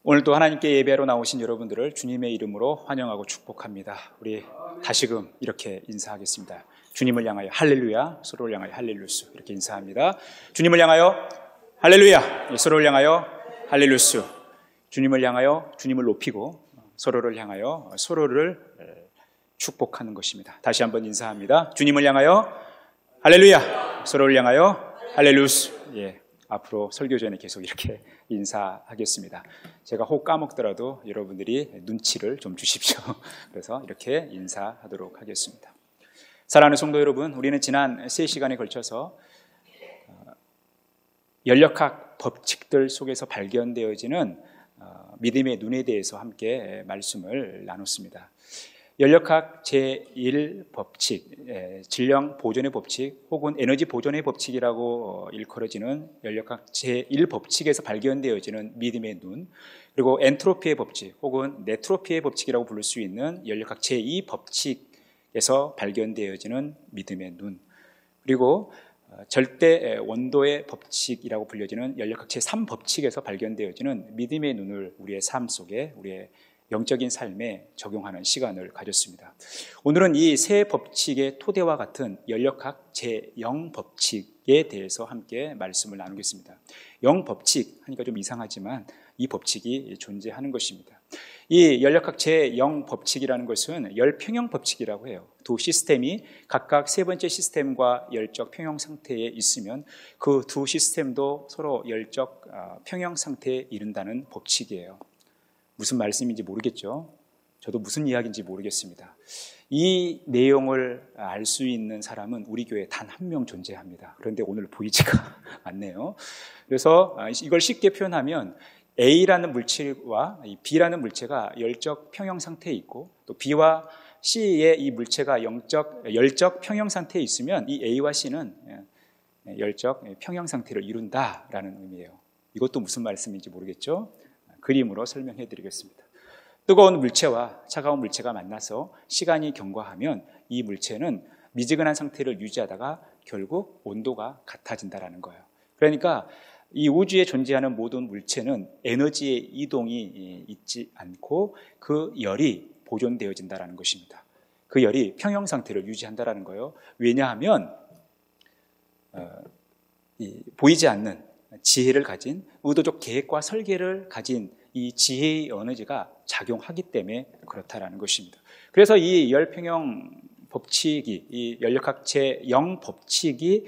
오늘도 하나님께 예배하러 나오신 여러분들을 주님의 이름으로 환영하고 축복합니다. 우리 다시금 이렇게 인사하겠습니다. 주님을 향하여 할렐루야, 서로를 향하여 할렐루스, 이렇게 인사합니다. 주님을 향하여 할렐루야, 서로를 향하여 할렐루스. 주님을 향하여 주님을 높이고 서로를 향하여 서로를 축복하는 것입니다. 다시 한번 인사합니다. 주님을 향하여 할렐루야, 서로를 향하여 할렐루스. 예, 앞으로 설교 전에 계속 이렇게 인사하겠습니다. 제가 혹 까먹더라도 여러분들이 눈치를 좀 주십시오. 그래서 이렇게 인사하도록 하겠습니다. 사랑하는 성도 여러분, 우리는 지난 3시간에 걸쳐서 연력학 법칙들 속에서 발견되어지는 믿음의 눈에 대해서 함께 말씀을 나눴습니다. 연력학 제1법칙, 질량 보존의 법칙 혹은 에너지 보존의 법칙이라고 일컬어지는 연력학 제1법칙에서 발견되어지는 믿음의 눈, 그리고 엔트로피의 법칙 혹은 네트로피의 법칙이라고 부를 수 있는 연력학 제2법칙에서 발견되어지는 믿음의 눈, 그리고 절대 원도의 법칙이라고 불려지는 연력학 제3법칙에서 발견되어지는 믿음의 눈을 우리의 삶 속에, 우리의 영적인 삶에 적용하는 시간을 가졌습니다. 오늘은 이 세 법칙의 토대와 같은 연력학 제0법칙에 대해서 함께 말씀을 나누겠습니다. 0법칙 하니까 좀 이상하지만 이 법칙이 존재하는 것입니다. 이 연력학 제0법칙이라는 것은 열평형 법칙이라고 해요. 두 시스템이 각각 세 번째 시스템과 열적 평형 상태에 있으면 그 두 시스템도 서로 열적 평형 상태에 이른다는 법칙이에요. 무슨 말씀인지 모르겠죠? 저도 무슨 이야기인지 모르겠습니다. 이 내용을 알 수 있는 사람은 우리 교회에 단 한 명 존재합니다. 그런데 오늘 보이지가 않네요. 그래서 이걸 쉽게 표현하면 A라는 물체와 B라는 물체가 열적 평형 상태에 있고, 또 B와 C의 이 물체가 열적 평형 상태에 있으면 이 A와 C는 열적 평형 상태를 이룬다라는 의미예요. 이것도 무슨 말씀인지 모르겠죠? 그림으로 설명해 드리겠습니다. 뜨거운 물체와 차가운 물체가 만나서 시간이 경과하면 이 물체는 미지근한 상태를 유지하다가 결국 온도가 같아진다는 거예요. 그러니까 이 우주에 존재하는 모든 물체는 에너지의 이동이 있지 않고 그 열이 보존되어진다는 것입니다. 그 열이 평형 상태를 유지한다는 거예요. 왜냐하면 보이지 않는 지혜를 가진, 의도적 계획과 설계를 가진 이 지혜의 에너지가 작용하기 때문에 그렇다라는 것입니다. 그래서 이 열평형 법칙이, 이 연력학 제0 법칙이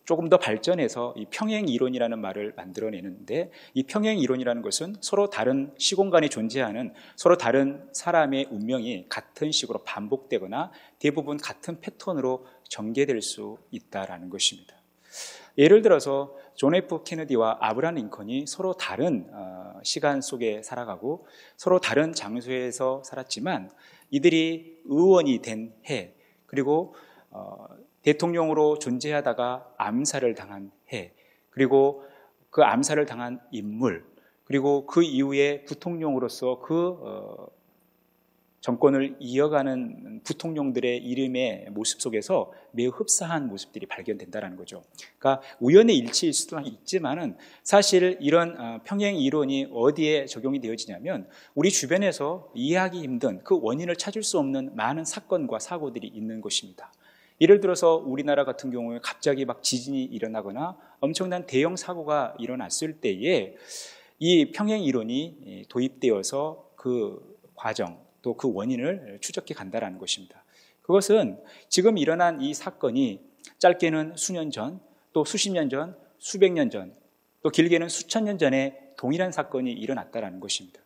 조금 더 발전해서 이 평행 이론이라는 말을 만들어내는데, 이 평행 이론이라는 것은 서로 다른 시공간에 존재하는 서로 다른 사람의 운명이 같은 식으로 반복되거나 대부분 같은 패턴으로 전개될 수 있다라는 것입니다. 예를 들어서 존 F 케네디와 아브라함 링컨이 서로 다른 시간 속에 살아가고 서로 다른 장소에서 살았지만 이들이 의원이 된 해, 그리고 대통령으로 존재하다가 암살을 당한 해, 그리고 그 암살을 당한 인물, 그리고 그 이후에 부통령으로서 그 정권을 이어가는 부통령들의 이름의 모습 속에서 매우 흡사한 모습들이 발견된다는 거죠. 그러니까 우연의 일치일 수도 있지만은 사실 이런 평행 이론이 어디에 적용이 되어지냐면 우리 주변에서 이해하기 힘든 그 원인을 찾을 수 없는 많은 사건과 사고들이 있는 것입니다. 예를 들어서 우리나라 같은 경우에 갑자기 막 지진이 일어나거나 엄청난 대형 사고가 일어났을 때에 이 평행 이론이 도입되어서 그 과정, 또 그 원인을 추적해 간다는 것입니다. 그것은 지금 일어난 이 사건이 짧게는 수년 전, 또 수십 년 전, 수백 년 전, 또 길게는 수천 년 전에 동일한 사건이 일어났다는 것입니다.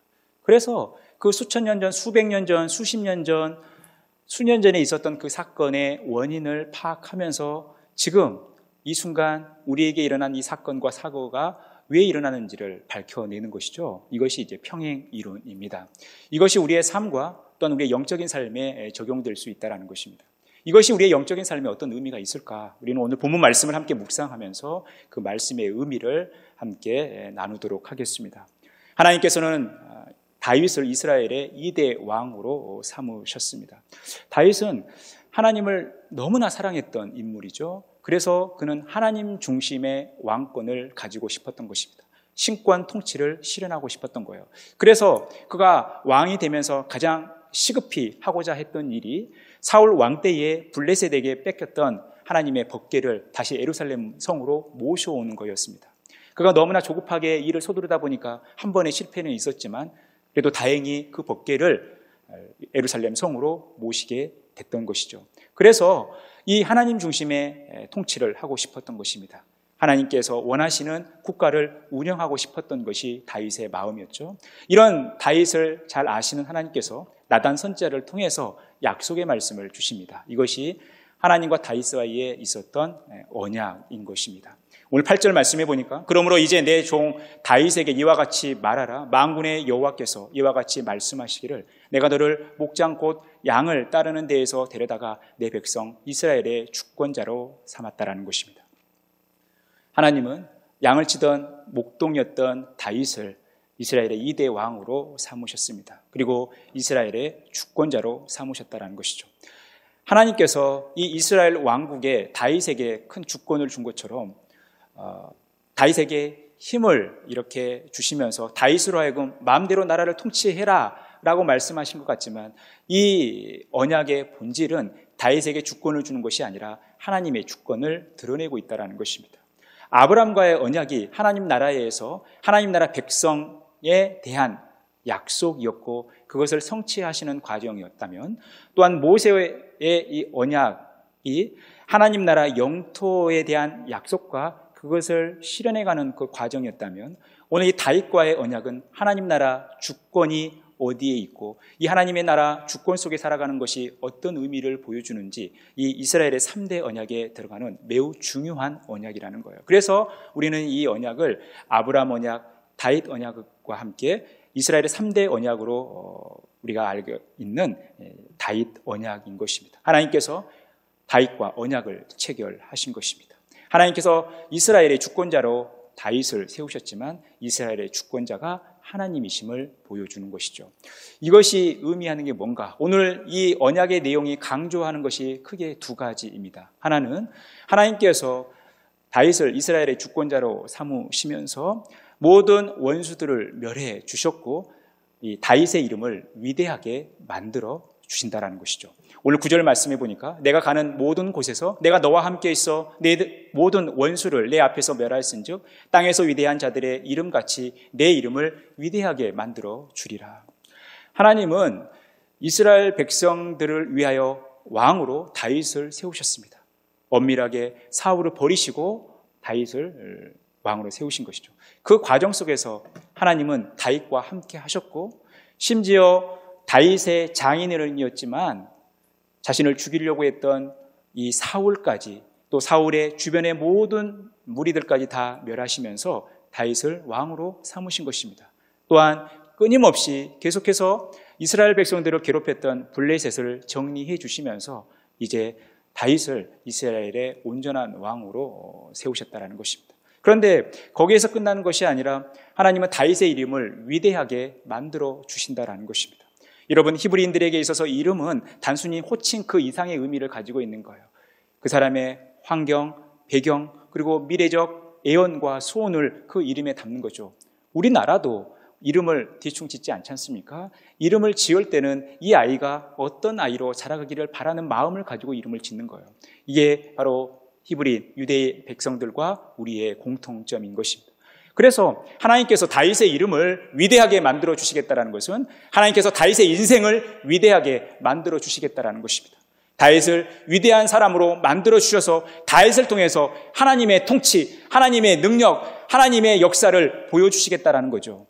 그래서 그 수천 년 전, 수백 년 전, 수십 년 전, 수년 전에 있었던 그 사건의 원인을 파악하면서 지금 이 순간 우리에게 일어난 이 사건과 사고가 왜 일어나는지를 밝혀내는 것이죠. 이것이 이제 평행 이론입니다. 이것이 우리의 삶과 또한 우리의 영적인 삶에 적용될 수 있다는 것입니다. 이것이 우리의 영적인 삶에 어떤 의미가 있을까? 우리는 오늘 본문 말씀을 함께 묵상하면서 그 말씀의 의미를 함께 나누도록 하겠습니다. 하나님께서는 다윗을 이스라엘의 2대 왕으로 삼으셨습니다. 다윗은 하나님을 너무나 사랑했던 인물이죠. 그래서 그는 하나님 중심의 왕권을 가지고 싶었던 것입니다. 신권 통치를 실현하고 싶었던 거예요. 그래서 그가 왕이 되면서 가장 시급히 하고자 했던 일이 사울 왕 때에 블레셋에게 뺏겼던 하나님의 법궤를 다시 예루살렘 성으로 모셔오는 거였습니다. 그가 너무나 조급하게 일을 서두르다 보니까 한 번의 실패는 있었지만 그래도 다행히 그 법궤를 예루살렘 성으로 모시게 됐던 것이죠. 그래서 이 하나님 중심의 통치를 하고 싶었던 것입니다. 하나님께서 원하시는 국가를 운영하고 싶었던 것이 다윗의 마음이었죠. 이런 다윗을 잘 아시는 하나님께서 나단 선지자를 통해서 약속의 말씀을 주십니다. 이것이 하나님과 다윗 사이에 있었던 언약인 것입니다. 오늘 8절 말씀해 보니까 그러므로 이제 내 종 다윗에게 이와 같이 말하라. 만군의 여호와께서 이와 같이 말씀하시기를 내가 너를 목장 곧 양을 따르는 데에서 데려다가 내 백성 이스라엘의 주권자로 삼았다라는 것입니다. 하나님은 양을 치던 목동이었던 다윗을 이스라엘의 2대 왕으로 삼으셨습니다. 그리고 이스라엘의 주권자로 삼으셨다라는 것이죠. 하나님께서 이 이스라엘 왕국에 다윗에게 큰 주권을 준 것처럼 다윗에게 힘을 이렇게 주시면서 다윗으로 하여금 마음대로 나라를 통치해라 라고 말씀하신 것 같지만 이 언약의 본질은 다윗에게 주권을 주는 것이 아니라 하나님의 주권을 드러내고 있다는 것입니다. 아브라함과의 언약이 하나님 나라에서 하나님 나라 백성에 대한 약속이었고 그것을 성취하시는 과정이었다면 또한 모세의 이 언약이 하나님 나라 영토에 대한 약속과 그것을 실현해가는 그 과정이었다면 오늘 이 다윗과의 언약은 하나님 나라 주권이 어디에 있고 이 하나님의 나라 주권 속에 살아가는 것이 어떤 의미를 보여주는지 이 이스라엘의 3대 언약에 들어가는 매우 중요한 언약이라는 거예요. 그래서 우리는 이 언약을 아브라함 언약, 다윗 언약과 함께 이스라엘의 3대 언약으로 우리가 알고 있는 다윗 언약인 것입니다. 하나님께서 다윗과 언약을 체결하신 것입니다. 하나님께서 이스라엘의 주권자로 다윗을 세우셨지만 이스라엘의 주권자가 하나님이심을 보여주는 것이죠. 이것이 의미하는 게 뭔가? 오늘 이 언약의 내용이 강조하는 것이 크게 두 가지입니다. 하나는 하나님께서 다윗을 이스라엘의 주권자로 삼으시면서 모든 원수들을 멸해 주셨고 이 다윗의 이름을 위대하게 만들어 주신다라는 것이죠. 오늘 9절 말씀해 보니까 내가 가는 모든 곳에서 내가 너와 함께 있어 내 모든 원수를 내 앞에서 멸하였은즉 땅에서 위대한 자들의 이름같이 내 이름을 위대하게 만들어 주리라. 하나님은 이스라엘 백성들을 위하여 왕으로 다윗을 세우셨습니다. 엄밀하게 사울을 버리시고 다윗을 왕으로 세우신 것이죠. 그 과정 속에서 하나님은 다윗과 함께 하셨고 심지어 다윗의 장인어른이었지만 자신을 죽이려고 했던 이 사울까지 또 사울의 주변의 모든 무리들까지 다 멸하시면서 다윗을 왕으로 삼으신 것입니다. 또한 끊임없이 계속해서 이스라엘 백성들을 괴롭혔던 블레셋을 정리해 주시면서 이제 다윗을 이스라엘의 온전한 왕으로 세우셨다는 것입니다. 그런데 거기에서 끝나는 것이 아니라 하나님은 다윗의 이름을 위대하게 만들어 주신다는 것입니다. 여러분, 히브리인들에게 있어서 이름은 단순히 호칭 그 이상의 의미를 가지고 있는 거예요. 그 사람의 환경, 배경, 그리고 미래적 애원과 소원을 그 이름에 담는 거죠. 우리나라도 이름을 대충 짓지 않지 않습니까? 이름을 지을 때는 이 아이가 어떤 아이로 자라가기를 바라는 마음을 가지고 이름을 짓는 거예요. 이게 바로 히브리 유대 백성들과 우리의 공통점인 것입니다. 그래서 하나님께서 다윗의 이름을 위대하게 만들어 주시겠다는 것은 하나님께서 다윗의 인생을 위대하게 만들어 주시겠다는 것입니다. 다윗을 위대한 사람으로 만들어 주셔서 다윗을 통해서 하나님의 통치, 하나님의 능력, 하나님의 역사를 보여주시겠다는 거죠.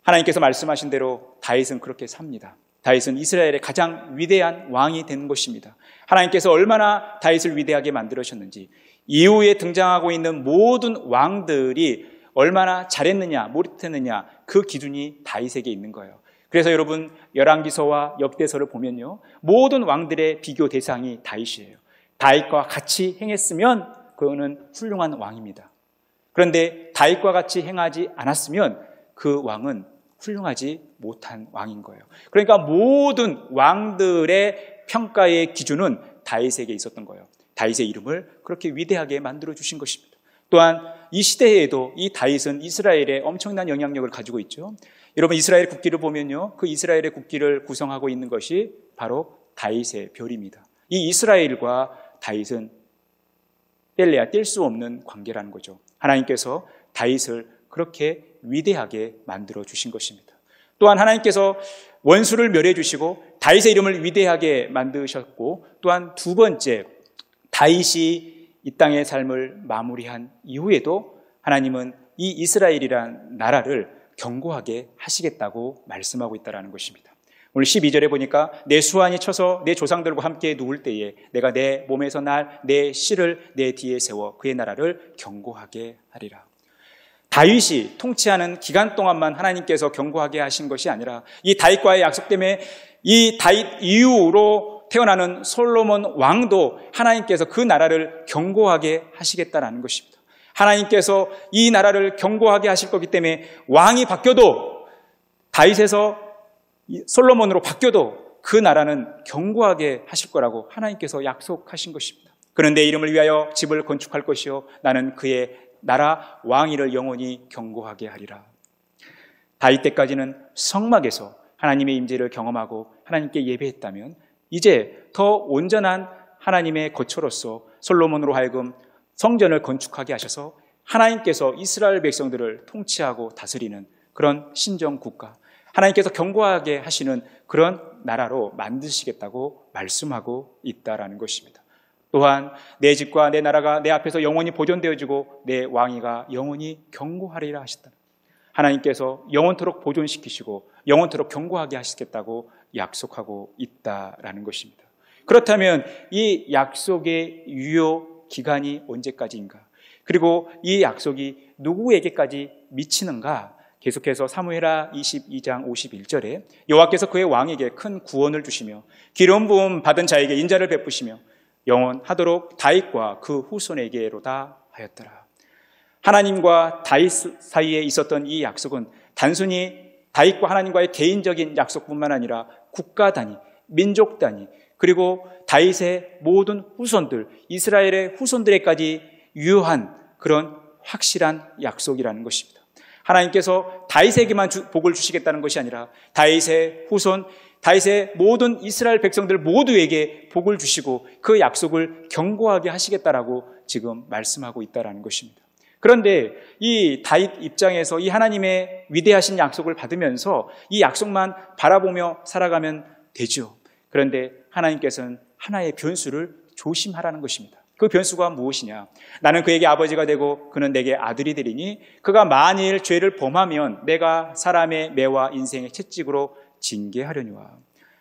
하나님께서 말씀하신 대로 다윗은 그렇게 삽니다. 다윗은 이스라엘의 가장 위대한 왕이 된 것입니다. 하나님께서 얼마나 다윗을 위대하게 만들으셨는지 이후에 등장하고 있는 모든 왕들이 얼마나 잘했느냐 못했느냐 그 기준이 다윗에게 있는 거예요. 그래서 여러분 열왕기서와 역대서를 보면요 모든 왕들의 비교 대상이 다윗이에요. 다윗과 같이 행했으면 그는 훌륭한 왕입니다. 그런데 다윗과 같이 행하지 않았으면 그 왕은 훌륭하지 못한 왕인 거예요. 그러니까 모든 왕들의 평가의 기준은 다윗에게 있었던 거예요. 다윗의 이름을 그렇게 위대하게 만들어 주신 것입니다. 또한 이 시대에도 이 다윗은 이스라엘에 엄청난 영향력을 가지고 있죠. 여러분 이스라엘 국기를 보면요, 그 이스라엘의 국기를 구성하고 있는 것이 바로 다윗의 별입니다. 이 이스라엘과 다윗은 뗄래야 뗄 수 없는 관계라는 거죠. 하나님께서 다윗을 그렇게 위대하게 만들어 주신 것입니다. 또한 하나님께서 원수를 멸해 주시고 다윗의 이름을 위대하게 만드셨고, 또한 두 번째, 다윗이 이 땅의 삶을 마무리한 이후에도 하나님은 이 이스라엘이란 나라를 견고하게 하시겠다고 말씀하고 있다는 것입니다. 오늘 12절에 보니까 내 수완이 쳐서 내 조상들과 함께 누울 때에 내가 내 몸에서 날 내 씨를 내 뒤에 세워 그의 나라를 견고하게 하리라. 다윗이 통치하는 기간 동안만 하나님께서 견고하게 하신 것이 아니라 이 다윗과의 약속 때문에 이 다윗 이후로 태어나는 솔로몬 왕도 하나님께서 그 나라를 견고하게 하시겠다라는 것입니다. 하나님께서 이 나라를 견고하게 하실 거기 때문에 왕이 바뀌어도, 다윗에서 솔로몬으로 바뀌어도 그 나라는 견고하게 하실 거라고 하나님께서 약속하신 것입니다. 그는 내 이름을 위하여 집을 건축할 것이요 나는 그의 나라 왕위를 영원히 견고하게 하리라. 다윗 때까지는 성막에서 하나님의 임재를 경험하고 하나님께 예배했다면 이제 더 온전한 하나님의 거처로서 솔로몬으로 하여금 성전을 건축하게 하셔서 하나님께서 이스라엘 백성들을 통치하고 다스리는 그런 신정 국가, 하나님께서 견고하게 하시는 그런 나라로 만드시겠다고 말씀하고 있다라는 것입니다. 또한 내 집과 내 나라가 내 앞에서 영원히 보존되어지고 내 왕위가 영원히 견고하리라 하셨다. 하나님께서 영원토록 보존시키시고 영원토록 견고하게 하시겠다고 약속하고 있다라는 것입니다. 그렇다면 이 약속의 유효 기간이 언제까지인가? 그리고 이 약속이 누구에게까지 미치는가? 계속해서 사무엘하 22장 51절에 여호와께서 그의 왕에게 큰 구원을 주시며 기름 부음 받은 자에게 인자를 베푸시며 영원하도록 다윗과 그 후손에게로다 하였더라. 하나님과 다윗 사이에 있었던 이 약속은 단순히 다윗과 하나님과의 개인적인 약속뿐만 아니라 국가 단위, 민족 단위, 그리고 다윗의 모든 후손들, 이스라엘의 후손들에까지 유효한 그런 확실한 약속이라는 것입니다. 하나님께서 다윗에게만 복을 주시겠다는 것이 아니라 다윗의 후손, 다윗의 모든 이스라엘 백성들 모두에게 복을 주시고 그 약속을 견고하게 하시겠다라고 지금 말씀하고 있다는 것입니다. 그런데 이 다윗 입장에서 이 하나님의 위대하신 약속을 받으면서 이 약속만 바라보며 살아가면 되죠. 그런데 하나님께서는 하나의 변수를 조심하라는 것입니다. 그 변수가 무엇이냐? 나는 그에게 아버지가 되고 그는 내게 아들이 되리니 그가 만일 죄를 범하면 내가 사람의 매와 인생의 채찍으로 징계하려니와.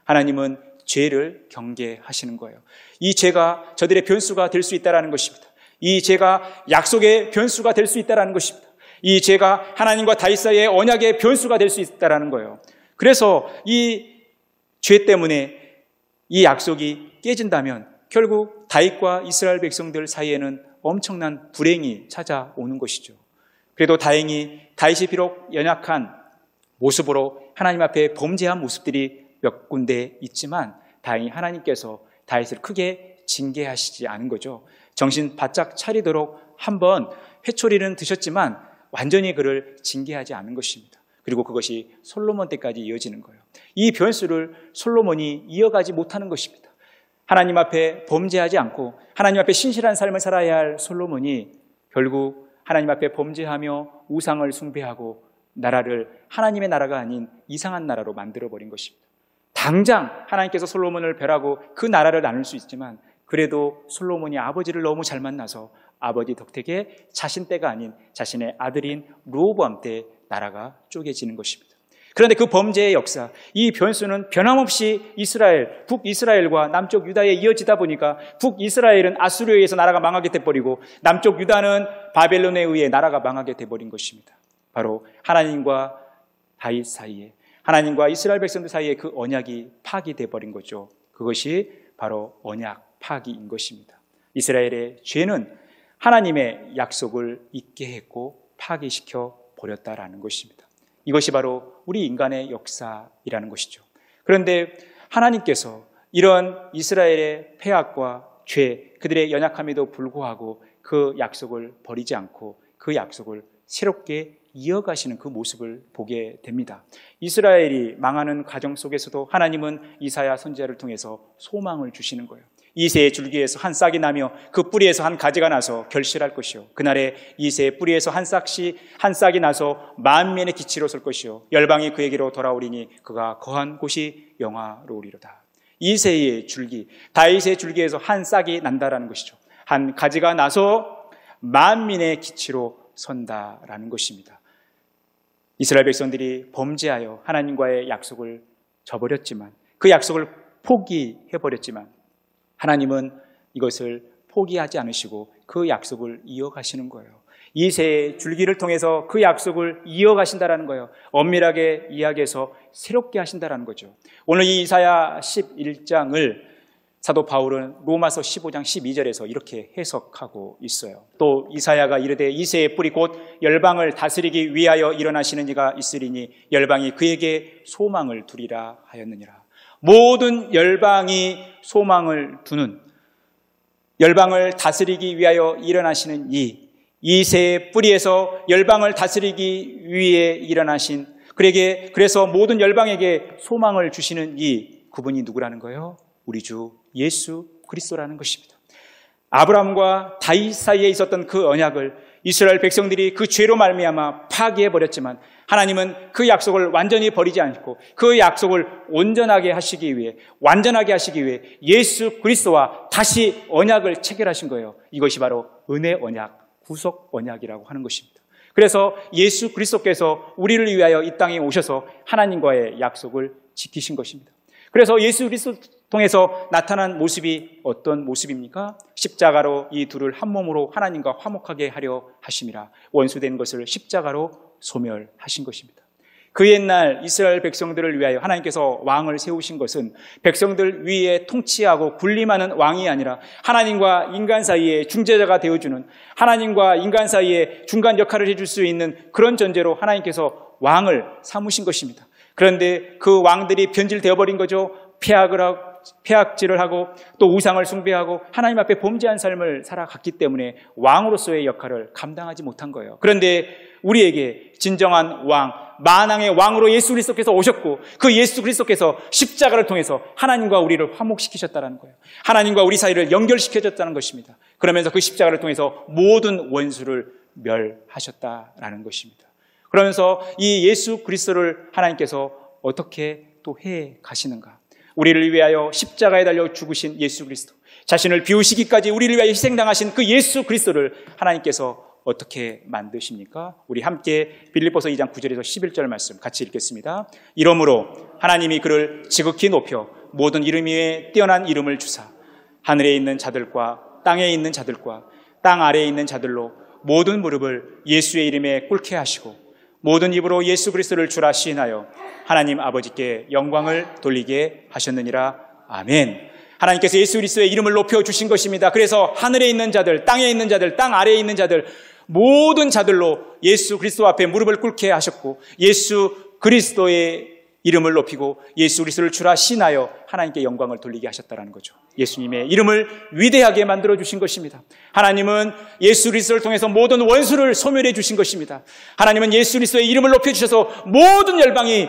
하나님은 죄를 경계하시는 거예요. 이 죄가 저들의 변수가 될 수 있다는 것입니다. 이 죄가 약속의 변수가 될 수 있다는 것입니다. 이 죄가 하나님과 다윗 사이의 언약의 변수가 될 수 있다는 거예요. 그래서 이 죄 때문에 이 약속이 깨진다면 결국 다윗과 이스라엘 백성들 사이에는 엄청난 불행이 찾아오는 것이죠. 그래도 다행히 다윗이 비록 연약한 모습으로 하나님 앞에 범죄한 모습들이 몇 군데 있지만 다행히 하나님께서 다윗을 크게 징계하시지 않은 거죠. 정신 바짝 차리도록 한번 회초리는 드셨지만 완전히 그를 징계하지 않은 것입니다. 그리고 그것이 솔로몬 때까지 이어지는 거예요. 이 변수를 솔로몬이 이어가지 못하는 것입니다. 하나님 앞에 범죄하지 않고 하나님 앞에 신실한 삶을 살아야 할 솔로몬이 결국 하나님 앞에 범죄하며 우상을 숭배하고 나라를 하나님의 나라가 아닌 이상한 나라로 만들어버린 것입니다. 당장 하나님께서 솔로몬을 멸하고 그 나라를 나눌 수 있지만 그래도 솔로몬이 아버지를 너무 잘 만나서 아버지 덕택에 자신 때가 아닌 자신의 아들인 르호보암 때 나라가 쪼개지는 것입니다. 그런데 그 범죄의 역사, 이 변수는 변함없이 북이스라엘과 남쪽 유다에 이어지다 보니까 북이스라엘은 아수르에 의해서 나라가 망하게 돼버리고 남쪽 유다는 바벨론에 의해 나라가 망하게 돼버린 것입니다. 바로 하나님과 다윗 사이에, 하나님과 이스라엘 백성들 사이에 그 언약이 파기돼버린 거죠. 그것이 바로 언약 파기인 것입니다. 이스라엘의 죄는 하나님의 약속을 잊게 했고 파기시켜 버렸다라는 것입니다. 이것이 바로 우리 인간의 역사이라는 것이죠. 그런데 하나님께서 이런 이스라엘의 패악과 죄, 그들의 연약함에도 불구하고 그 약속을 버리지 않고 그 약속을 새롭게 이어가시는 그 모습을 보게 됩니다. 이스라엘이 망하는 과정 속에서도 하나님은 이사야 선지자를 통해서 소망을 주시는 거예요. 이새의 줄기에서 한 싹이 나며 그 뿌리에서 한 가지가 나서 결실할 것이요, 그날에 이새의 뿌리에서 한 싹이 나서 만민의 기치로 설 것이요, 열방이 그에게로 돌아오리니 그가 거한 곳이 영화로우리로다. 이새의 줄기, 다윗의 줄기에서 한 싹이 난다라는 것이죠. 한 가지가 나서 만민의 기치로 선다라는 것입니다. 이스라엘 백성들이 범죄하여 하나님과의 약속을 저버렸지만, 그 약속을 포기해버렸지만 하나님은 이것을 포기하지 않으시고 그 약속을 이어가시는 거예요. 이새의 줄기를 통해서 그 약속을 이어가신다라는 거예요. 엄밀하게 이야기해서 새롭게 하신다라는 거죠. 오늘 이 이사야 11장을 사도 바울은 로마서 15장 12절에서 이렇게 해석하고 있어요. 또 이사야가 이르되 이새의 뿌리 곧 열방을 다스리기 위하여 일어나시는 이가 있으리니 열방이 그에게 소망을 두리라 하였느니라. 모든 열방이 소망을 두는, 열방을 다스리기 위하여 일어나시는 이새의 뿌리에서 열방을 다스리기 위해 일어나신 그에게, 그래서 모든 열방에게 소망을 주시는 그분이 누구라는 거예요? 우리 주 예수 그리스도라는 것입니다. 아브라함과 다윗 사이에 있었던 그 언약을 이스라엘 백성들이 그 죄로 말미암아 파기해버렸지만 하나님은 그 약속을 완전히 버리지 않고 그 약속을 온전하게 하시기 위해, 완전하게 하시기 위해 예수 그리스도와 다시 언약을 체결하신 거예요. 이것이 바로 은혜 언약, 구속 언약이라고 하는 것입니다. 그래서 예수 그리스도께서 우리를 위하여 이 땅에 오셔서 하나님과의 약속을 지키신 것입니다. 그래서 예수 그리스도 통해서 나타난 모습이 어떤 모습입니까? 십자가로 이 둘을 한 몸으로 하나님과 화목하게 하려 하심이라. 원수된 것을 십자가로 소멸하신 것입니다. 그 옛날 이스라엘 백성들을 위하여 하나님께서 왕을 세우신 것은 백성들 위에 통치하고 군림하는 왕이 아니라 하나님과 인간 사이에 중재자가 되어주는, 하나님과 인간 사이에 중간 역할을 해줄 수 있는 그런 존재로 하나님께서 왕을 삼으신 것입니다. 그런데 그 왕들이 변질되어버린 거죠. 폐악질을 하고 또 우상을 숭배하고 하나님 앞에 범죄한 삶을 살아갔기 때문에 왕으로서의 역할을 감당하지 못한 거예요. 그런데 우리에게 진정한 왕, 만왕의 왕으로 예수 그리스도께서 오셨고 그 예수 그리스도께서 십자가를 통해서 하나님과 우리를 화목시키셨다는 거예요. 하나님과 우리 사이를 연결시켜줬다는 것입니다. 그러면서 그 십자가를 통해서 모든 원수를 멸하셨다라는 것입니다. 그러면서 이 예수 그리스도를 하나님께서 어떻게 또 해 가시는가? 우리를 위하여 십자가에 달려 죽으신 예수 그리스도, 자신을 비우시기까지 우리를 위하여 희생당하신 그 예수 그리스도를 하나님께서 어떻게 만드십니까? 우리 함께 빌립보서 2장 9절에서 11절 말씀 같이 읽겠습니다. 이러므로 하나님이 그를 지극히 높여 모든 이름 위에 뛰어난 이름을 주사 하늘에 있는 자들과 땅에 있는 자들과 땅 아래에 있는 자들로 모든 무릎을 예수의 이름에 꿇게 하시고 모든 입으로 예수 그리스도를 주라 시인하여 하나님 아버지께 영광을 돌리게 하셨느니라. 아멘. 하나님께서 예수 그리스도의 이름을 높여주신 것입니다. 그래서 하늘에 있는 자들, 땅에 있는 자들, 땅 아래에 있는 자들, 모든 자들로 예수 그리스도 앞에 무릎을 꿇게 하셨고 예수 그리스도의 이름을 높이고 예수 그리스도를 주라 시인하여 하나님께 영광을 돌리게 하셨다는 거죠. 예수님의 이름을 위대하게 만들어주신 것입니다. 하나님은 예수 그리스도를 통해서 모든 원수를 소멸해 주신 것입니다. 하나님은 예수 그리스도의 이름을 높여주셔서 모든 열방이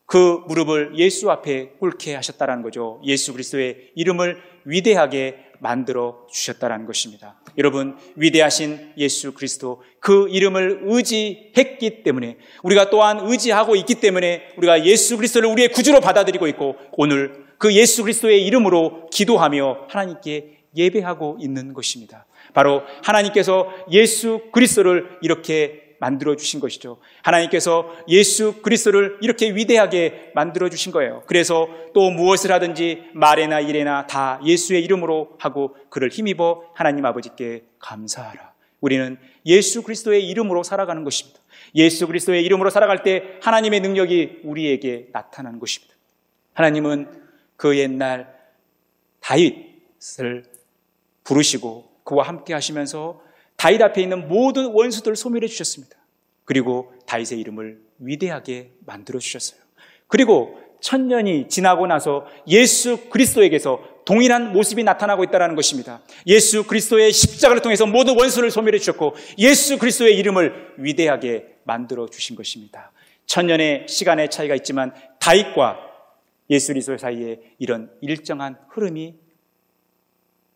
그 무릎을 예수 앞에 꿇게 하셨다는 거죠. 예수 그리스도의 이름을 위대하게 만들어 주셨다는 것입니다. 여러분, 위대하신 예수 그리스도, 그 이름을 의지했기 때문에, 우리가 또한 의지하고 있기 때문에 우리가 예수 그리스도를 우리의 구주로 받아들이고 있고 오늘 그 예수 그리스도의 이름으로 기도하며 하나님께 예배하고 있는 것입니다. 바로 하나님께서 예수 그리스도를 이렇게 만들어주신 것이죠. 하나님께서 예수 그리스도를 이렇게 위대하게 만들어주신 거예요. 그래서 또 무엇을 하든지 말에나 일에나 다 예수의 이름으로 하고 그를 힘입어 하나님 아버지께 감사하라. 우리는 예수 그리스도의 이름으로 살아가는 것입니다. 예수 그리스도의 이름으로 살아갈 때 하나님의 능력이 우리에게 나타나는 것입니다. 하나님은 그 옛날 다윗을 부르시고 그와 함께 하시면서 다윗 앞에 있는 모든 원수들을 소멸해 주셨습니다. 그리고 다윗의 이름을 위대하게 만들어 주셨어요. 그리고 1000년이 지나고 나서 예수 그리스도에게서 동일한 모습이 나타나고 있다는 것입니다. 예수 그리스도의 십자가를 통해서 모든 원수를 소멸해 주셨고 예수 그리스도의 이름을 위대하게 만들어 주신 것입니다. 천년의 시간의 차이가 있지만 다윗과 예수 그리스도 사이에 이런 일정한 흐름이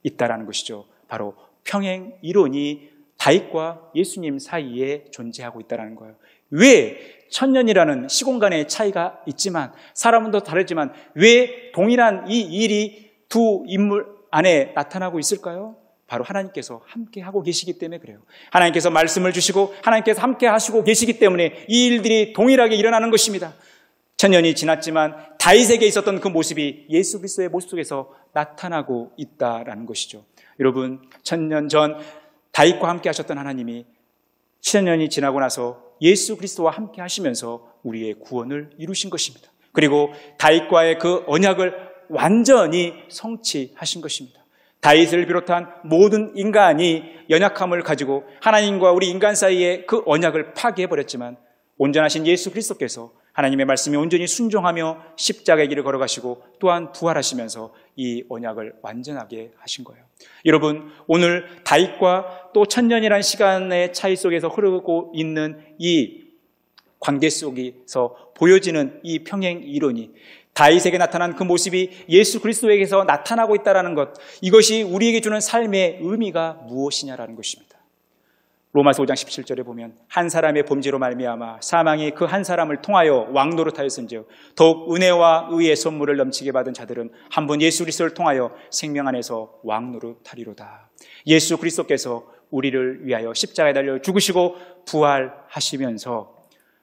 있다라는 것이죠. 바로 평행 이론이 다윗과 예수님 사이에 존재하고 있다는 거예요. 왜 천년이라는 시공간의 차이가 있지만 사람은 다르지만 왜 동일한 이 일이 두 인물 안에 나타나고 있을까요? 바로 하나님께서 함께 하고 계시기 때문에 그래요. 하나님께서 말씀을 주시고 하나님께서 함께 하시고 계시기 때문에 이 일들이 동일하게 일어나는 것입니다. 천년이 지났지만 다윗에게 있었던 그 모습이 예수 그리스도의 모습 속에서 나타나고 있다라는 것이죠. 여러분, 천년 전 다윗과 함께 하셨던 하나님이 7년이 지나고 나서 예수 그리스도와 함께 하시면서 우리의 구원을 이루신 것입니다. 그리고 다윗과의 그 언약을 완전히 성취하신 것입니다. 다윗을 비롯한 모든 인간이 연약함을 가지고 하나님과 우리 인간 사이에 그 언약을 파괴해버렸지만 온전하신 예수 그리스도께서 하나님의 말씀에 온전히 순종하며 십자가의 길을 걸어가시고 또한 부활하시면서 이 언약을 완전하게 하신 거예요. 여러분, 오늘 다윗과 또 천년이라는 시간의 차이 속에서 흐르고 있는 이 관계 속에서 보여지는 이 평행 이론이 다윗에게 나타난 그 모습이 예수 그리스도에게서 나타나고 있다는 것, 이것이 우리에게 주는 삶의 의미가 무엇이냐라는 것입니다. 로마서 5장 17절에 보면 한 사람의 범죄로 말미암아 사망이 그 한 사람을 통하여 왕노릇하였은즉 더욱 은혜와 의의 선물을 넘치게 받은 자들은 한 분 예수 그리스도를 통하여 생명 안에서 왕노릇하리로다. 예수 그리스도께서 우리를 위하여 십자가에 달려 죽으시고 부활하시면서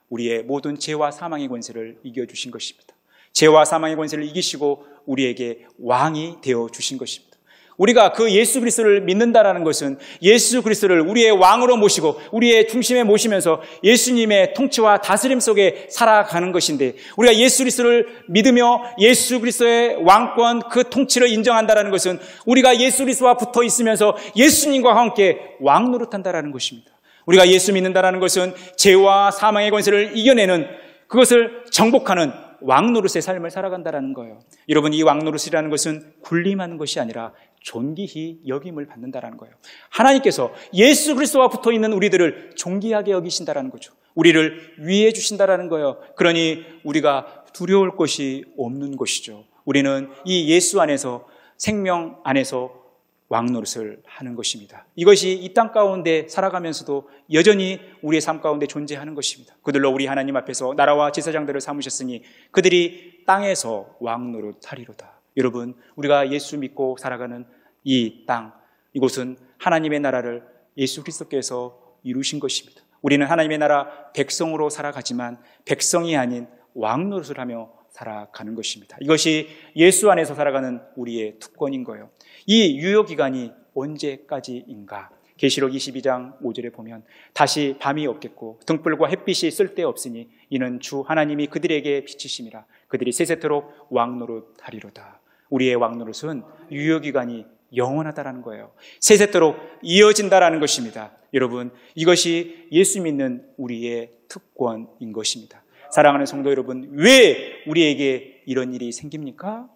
우리의 모든 죄와 사망의 권세를 이겨주신 것입니다. 죄와 사망의 권세를 이기시고 우리에게 왕이 되어 주신 것입니다. 우리가 그 예수 그리스도를 믿는다라는 것은 예수 그리스도를 우리의 왕으로 모시고 우리의 중심에 모시면서 예수님의 통치와 다스림 속에 살아가는 것인데, 우리가 예수 그리스도를 믿으며 예수 그리스도의 왕권 그 통치를 인정한다라는 것은 우리가 예수 그리스도와 붙어 있으면서 예수님과 함께 왕 노릇한다라는 것입니다. 우리가 예수 믿는다라는 것은 죄와 사망의 권세를 이겨내는, 그것을 정복하는 왕노릇의 삶을 살아간다는 거예요. 여러분, 이 왕노릇이라는 것은 군림하는 것이 아니라 존귀히 여김을 받는다는 거예요. 하나님께서 예수 그리스도와 붙어있는 우리들을 존귀하게 여기신다는 거죠. 우리를 위해 주신다는 거예요. 그러니 우리가 두려울 것이 없는 것이죠. 우리는 이 예수 안에서, 생명 안에서 왕노릇을 하는 것입니다. 이것이 이 땅 가운데 살아가면서도 여전히 우리의 삶 가운데 존재하는 것입니다. 그들로 우리 하나님 앞에서 나라와 제사장들을 삼으셨으니 그들이 땅에서 왕노릇하리로다. 여러분, 우리가 예수 믿고 살아가는 이 땅, 이곳은 하나님의 나라를 예수 그리스도께서 이루신 것입니다. 우리는 하나님의 나라 백성으로 살아가지만 백성이 아닌 왕노릇을 하며 살아가는 것입니다. 이것이 예수 안에서 살아가는 우리의 특권인 거예요. 이 유효기간이 언제까지인가? 계시록 22장 5절에 보면 다시 밤이 없겠고 등불과 햇빛이 쓸데없으니 이는 주 하나님이 그들에게 비치심이라. 그들이 세세토록 왕노릇하리로다. 우리의 왕노릇은 유효기간이 영원하다라는 거예요. 세세토록 이어진다라는 것입니다. 여러분, 이것이 예수 믿는 우리의 특권인 것입니다. 사랑하는 성도 여러분, 왜 우리에게 이런 일이 생깁니까?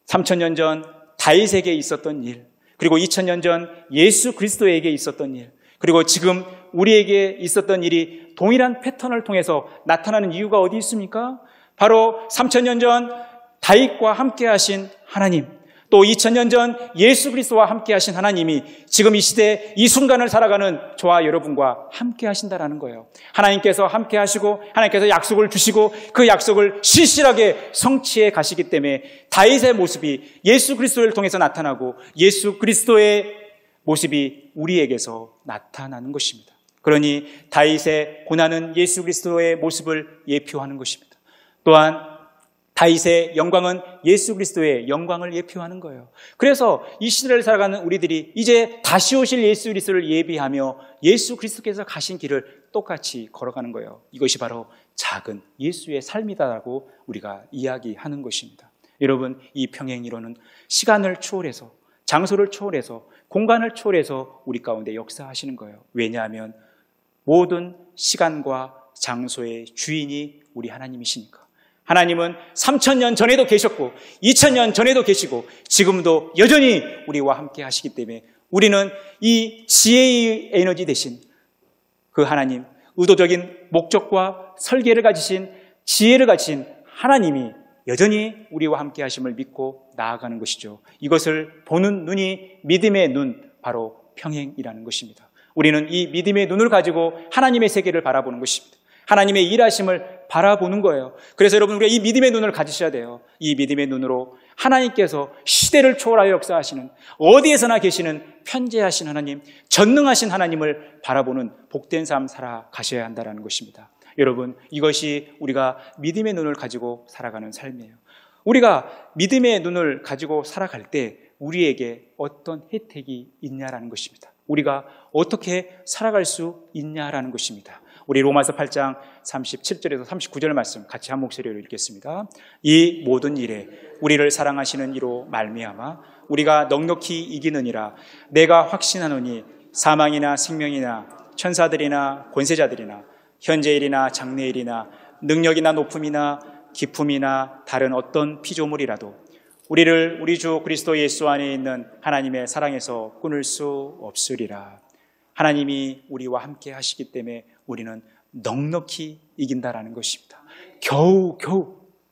3000년 전 다윗에게 있었던 일, 그리고 2000년 전 예수 그리스도에게 있었던 일, 그리고 지금 우리에게 있었던 일이 동일한 패턴을 통해서 나타나는 이유가 어디 있습니까? 바로 3000년 전 다윗과 함께 하신 하나님, 또 2000년 전 예수 그리스도와 함께 하신 하나님이 지금 이 시대 이 순간을 살아가는 저와 여러분과 함께 하신다라는 거예요. 하나님께서 함께 하시고 하나님께서 약속을 주시고 그 약속을 신실하게 성취해 가시기 때문에 다윗의 모습이 예수 그리스도를 통해서 나타나고 예수 그리스도의 모습이 우리에게서 나타나는 것입니다. 그러니 다윗의 고난은 예수 그리스도의 모습을 예표하는 것입니다. 또한 다윗의 영광은 예수 그리스도의 영광을 예표하는 거예요. 그래서 이 시대를 살아가는 우리들이 이제 다시 오실 예수 그리스도를 예비하며 예수 그리스도께서 가신 길을 똑같이 걸어가는 거예요. 이것이 바로 작은 예수의 삶이다라고 우리가 이야기하는 것입니다. 여러분, 이 평행이론은 시간을 초월해서, 장소를 초월해서, 공간을 초월해서 우리 가운데 역사하시는 거예요. 왜냐하면 모든 시간과 장소의 주인이 우리 하나님이시니까. 하나님은 3000년 전에도 계셨고 2000년 전에도 계시고 지금도 여전히 우리와 함께 하시기 때문에 우리는 이 지혜의 에너지 대신 그 하나님, 의도적인 목적과 설계를 가지신 지혜를 가지신 하나님이 여전히 우리와 함께 하심을 믿고 나아가는 것이죠. 이것을 보는 눈이 믿음의 눈, 바로 평행이라는 것입니다. 우리는 이 믿음의 눈을 가지고 하나님의 세계를 바라보는 것입니다. 하나님의 일하심을 바라보는 거예요. 그래서 여러분, 우리가 이 믿음의 눈을 가지셔야 돼요. 이 믿음의 눈으로 하나님께서 시대를 초월하여 역사하시는, 어디에서나 계시는 편재하신 하나님, 전능하신 하나님을 바라보는 복된 삶 살아가셔야 한다는 것입니다. 여러분, 이것이 우리가 믿음의 눈을 가지고 살아가는 삶이에요. 우리가 믿음의 눈을 가지고 살아갈 때 우리에게 어떤 혜택이 있냐라는 것입니다. 우리가 어떻게 살아갈 수 있냐라는 것입니다. 우리 로마서 8장 37절에서 39절 말씀 같이 한 목소리로 읽겠습니다. 이 모든 일에 우리를 사랑하시는 이로 말미암아 우리가 넉넉히 이기느니라. 내가 확신하노니 사망이나 생명이나 천사들이나 권세자들이나 현재일이나 장래일이나 능력이나 높음이나 기품이나 다른 어떤 피조물이라도 우리를 우리 주 그리스도 예수 안에 있는 하나님의 사랑에서 끊을 수 없으리라. 하나님이 우리와 함께 하시기 때문에 우리는 넉넉히 이긴다라는 것입니다. 겨우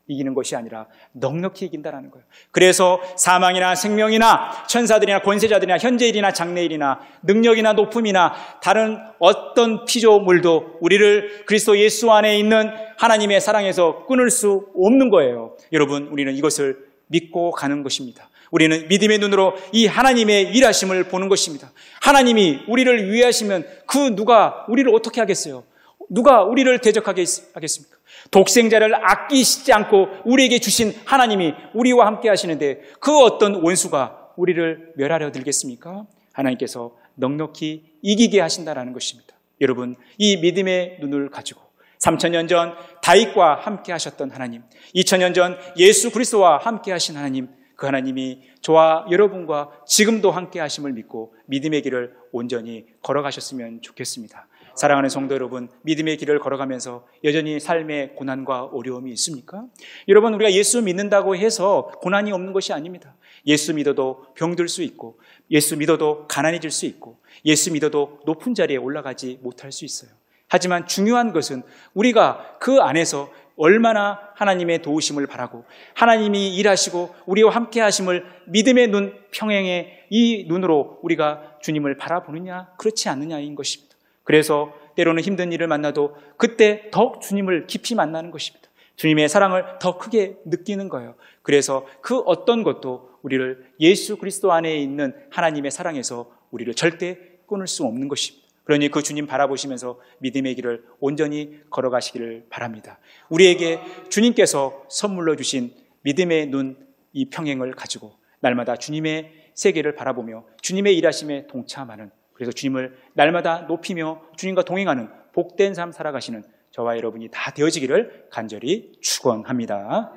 이기는 것이 아니라 넉넉히 이긴다라는 거예요. 그래서 사망이나 생명이나 천사들이나 권세자들이나 현재일이나 장래일이나 능력이나 높음이나 다른 어떤 피조물도 우리를 그리스도 예수 안에 있는 하나님의 사랑에서 끊을 수 없는 거예요. 여러분, 우리는 이것을 믿고 가는 것입니다. 우리는 믿음의 눈으로 이 하나님의 일하심을 보는 것입니다. 하나님이 우리를 위하시면 그 누가 우리를 어떻게 하겠어요? 누가 우리를 대적하게 하겠습니까? 독생자를 아끼시지 않고 우리에게 주신 하나님이 우리와 함께 하시는데 그 어떤 원수가 우리를 멸하려 들겠습니까? 하나님께서 넉넉히 이기게 하신다는 것입니다. 여러분, 이 믿음의 눈을 가지고 3000년 전 다윗과 함께 하셨던 하나님, 2000년 전 예수 그리스도와 함께 하신 하나님, 그 하나님이 저와 여러분과 지금도 함께 하심을 믿고 믿음의 길을 온전히 걸어가셨으면 좋겠습니다. 사랑하는 성도 여러분, 믿음의 길을 걸어가면서 여전히 삶의 고난과 어려움이 있습니까? 여러분, 우리가 예수 믿는다고 해서 고난이 없는 것이 아닙니다. 예수 믿어도 병들 수 있고, 예수 믿어도 가난해질 수 있고, 예수 믿어도 높은 자리에 올라가지 못할 수 있어요. 하지만 중요한 것은 우리가 그 안에서 얼마나 하나님의 도우심을 바라고 하나님이 일하시고 우리와 함께 하심을 믿음의 눈, 평행의 이 눈으로 우리가 주님을 바라보느냐 그렇지 않느냐인 것입니다. 그래서 때로는 힘든 일을 만나도 그때 더욱 주님을 깊이 만나는 것입니다. 주님의 사랑을 더 크게 느끼는 거예요. 그래서 그 어떤 것도 우리를 예수 그리스도 안에 있는 하나님의 사랑에서 우리를 절대 끊을 수 없는 것입니다. 그러니 그 주님 바라보시면서 믿음의 길을 온전히 걸어가시기를 바랍니다. 우리에게 주님께서 선물로 주신 믿음의 눈, 이 평행을 가지고 날마다 주님의 세계를 바라보며 주님의 일하심에 동참하는, 그래서 주님을 날마다 높이며 주님과 동행하는 복된 삶 살아가시는 저와 여러분이 다 되어지기를 간절히 축원합니다.